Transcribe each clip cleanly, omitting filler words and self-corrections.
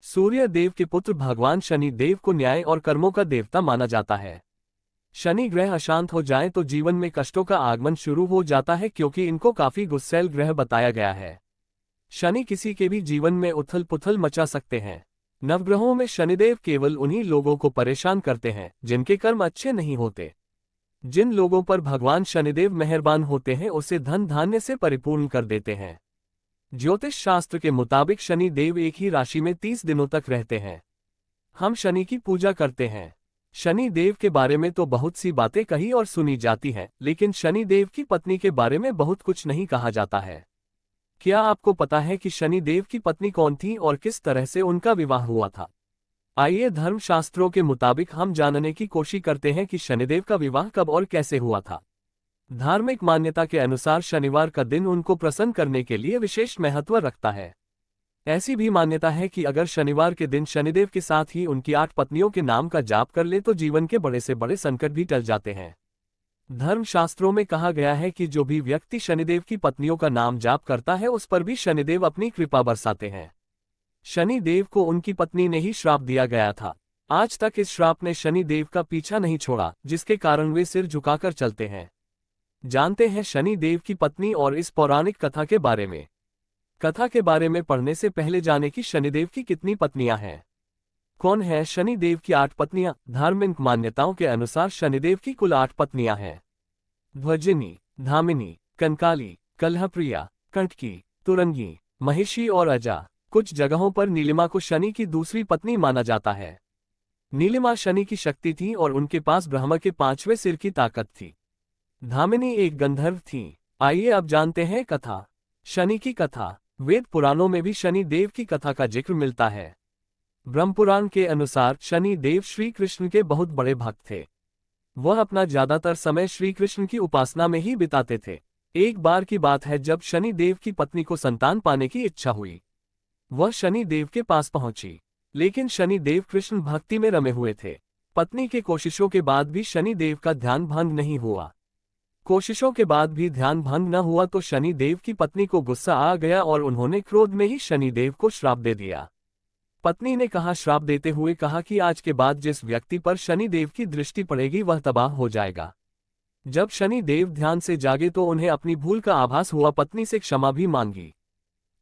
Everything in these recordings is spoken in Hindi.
सूर्य देव के पुत्र भगवान शनि देव को न्याय और कर्मों का देवता माना जाता है। शनि ग्रह अशांत हो जाए तो जीवन में कष्टों का आगमन शुरू हो जाता है, क्योंकि इनको काफी गुस्सैल ग्रह बताया गया है। शनि किसी के भी जीवन में उथल पुथल मचा सकते हैं। नवग्रहों में शनिदेव केवल उन्हीं लोगों को परेशान करते हैं जिनके कर्म अच्छे नहीं होते। जिन लोगों पर भगवान शनिदेव मेहरबान होते हैं उसे धन धान्य से परिपूर्ण कर देते हैं। ज्योतिष शास्त्र के मुताबिक शनि देव एक ही राशि में 30 दिनों तक रहते हैं। हम शनि की पूजा करते हैं। शनि देव के बारे में तो बहुत सी बातें कही और सुनी जाती हैं, लेकिन शनि देव की पत्नी के बारे में बहुत कुछ नहीं कहा जाता है। क्या आपको पता है कि शनि देव की पत्नी कौन थी और किस तरह से उनका विवाह हुआ था? आइए धर्मशास्त्रों के मुताबिक हम जानने की कोशिश करते हैं कि शनिदेव का विवाह कब और कैसे हुआ था। धार्मिक मान्यता के अनुसार शनिवार का दिन उनको प्रसन्न करने के लिए विशेष महत्व रखता है। ऐसी भी मान्यता है कि अगर शनिवार के दिन शनिदेव के साथ ही उनकी 8 पत्नियों के नाम का जाप कर ले तो जीवन के बड़े से बड़े संकट भी टल जाते हैं। धर्मशास्त्रों में कहा गया है कि जो भी व्यक्ति शनिदेव की पत्नियों का नाम जाप करता है उस पर भी शनिदेव अपनी कृपा बरसाते हैं। शनि देव को उनकी पत्नी ने ही श्राप दिया गया था। आज तक इस श्राप ने शनि देव का पीछा नहीं छोड़ा, जिसके कारण वे सिर झुकाकर चलते हैं। जानते हैं शनि देव की पत्नी और इस पौराणिक कथा के बारे में। कथा के बारे में पढ़ने से पहले जाने कि शनिदेव की कितनी पत्नियां हैं। कौन है शनि देव की 8 पत्नियां? धार्मिक मान्यताओं के अनुसार शनिदेव की कुल 8 पत्नियां हैं। ध्वजिनी, धामिनी, कंकाली, कलहप्रिया, कंटकी, तुरंगी, महिषी और अजा। कुछ जगहों पर नीलिमा को शनि की दूसरी पत्नी माना जाता है। नीलिमा शनि की शक्ति थी और उनके पास ब्रह्मा के 5वें सिर की ताकत थी। धामिनी एक गंधर्व थी। आइए अब जानते हैं कथा। शनि की कथा। वेद पुराणों में भी शनि देव की कथा का जिक्र मिलता है। ब्रह्मपुराण के अनुसार शनि देव श्री कृष्ण के बहुत बड़े भक्त थे। वह अपना ज्यादातर समय श्री कृष्ण की उपासना में ही बिताते थे। एक बार की बात है जब शनि देव की पत्नी को संतान पाने की इच्छा हुई। वह शनि देव के पास पहुंची, लेकिन शनि देव कृष्ण भक्ति में रमे हुए थे। पत्नी के कोशिशों के बाद भी शनि देव का ध्यान भंग नहीं हुआ। कोशिशों के बाद भी ध्यान भंग न हुआ तो शनि देव की पत्नी को गुस्सा आ गया और उन्होंने क्रोध में ही शनि देव को श्राप दे दिया। पत्नी ने श्राप देते हुए कहा कि आज के बाद जिस व्यक्ति पर शनि देव की दृष्टि पड़ेगी वह तबाह हो जाएगा। जब शनि देव ध्यान से जागे तो उन्हें अपनी भूल का आभास हुआ। पत्नी से क्षमा भी मांगी,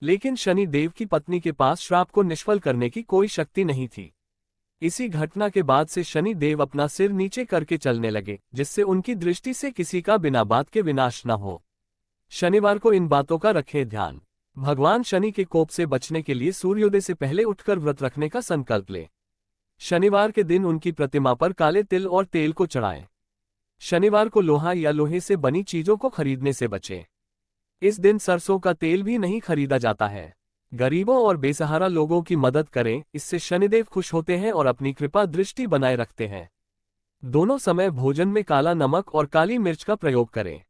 लेकिन शनि देव की पत्नी के पास श्राप को निष्फल करने की कोई शक्ति नहीं थी। इसी घटना के बाद से शनि देव अपना सिर नीचे करके चलने लगे, जिससे उनकी दृष्टि से किसी का बिना बात के विनाश न हो। शनिवार को इन बातों का रखें ध्यान। भगवान शनि के कोप से बचने के लिए सूर्योदय से पहले उठकर व्रत रखने का संकल्प लें। शनिवार के दिन उनकी प्रतिमा पर काले तिल और तेल को चढ़ाएं। शनिवार को लोहा या लोहे से बनी चीजों को खरीदने से बचें। इस दिन सरसों का तेल भी नहीं खरीदा जाता है। गरीबों और बेसहारा लोगों की मदद करें, इससे शनिदेव खुश होते हैं और अपनी कृपा दृष्टि बनाए रखते हैं। दोनों समय भोजन में काला नमक और काली मिर्च का प्रयोग करें।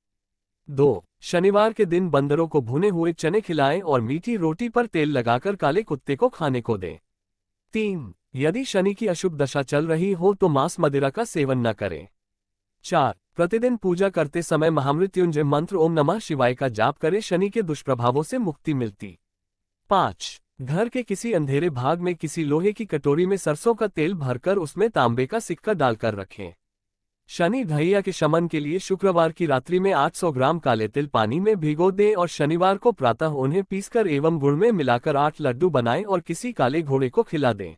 2. शनिवार के दिन बंदरों को भुने हुए चने खिलाएं और मीठी रोटी पर तेल लगाकर काले कुत्ते को खाने को दें। 3. यदि शनि की अशुभ दशा चल रही हो तो मांस मदिरा का सेवन न करें। 4. प्रतिदिन पूजा करते समय महामृत्युंजय मंत्र ओम नमः शिवाय का जाप करें, शनि के दुष्प्रभावों से मुक्ति मिलती। 5. घर के किसी अंधेरे भाग में किसी लोहे की कटोरी में सरसों का तेल भरकर उसमें तांबे का सिक्का डालकर रखें। शनि ढैया के शमन के लिए शुक्रवार की रात्रि में 800 ग्राम काले तिल पानी में भिगो दें और शनिवार को प्रातः उन्हें पीसकर एवं गुड़ में मिलाकर 8 लड्डू बनाएं और किसी काले घोड़े को खिला दें।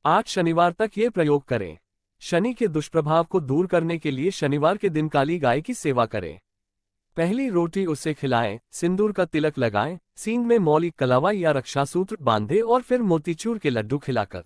8 शनिवार तक ये प्रयोग करें। शनि के दुष्प्रभाव को दूर करने के लिए शनिवार के दिन काली गाय की सेवा करें। पहली रोटी उसे खिलाएं, सिंदूर का तिलक लगाएं, सींग में मौलिक कलावा या रक्षासूत्र बांधे और फिर मोतीचूर के लड्डू खिलाकर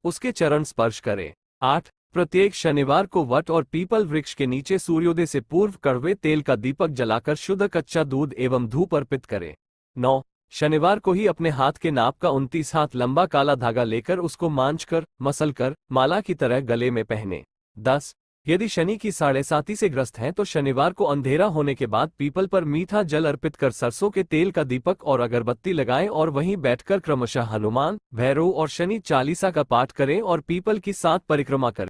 उसके चरण स्पर्श करें। 8. प्रत्येक शनिवार को वट और पीपल वृक्ष के नीचे सूर्योदय से पूर्व कड़वे तेल का दीपक जलाकर शुद्ध कच्चा दूध एवं धूप अर्पित करें। 9. शनिवार को ही अपने हाथ के नाप का 29 हाथ लंबा काला धागा लेकर उसको मांझकर मसलकर माला की तरह गले में पहने। 10. यदि शनि की 7.5 से ग्रस्त हैं तो शनिवार को अंधेरा होने के बाद पीपल पर मीठा जल अर्पित कर सरसों के तेल का दीपक और अगरबत्ती लगाएं और वहीं बैठकर क्रमशः हनुमान, भैरव और शनि चालीसा का पाठ करें और पीपल की 7 परिक्रमा करें।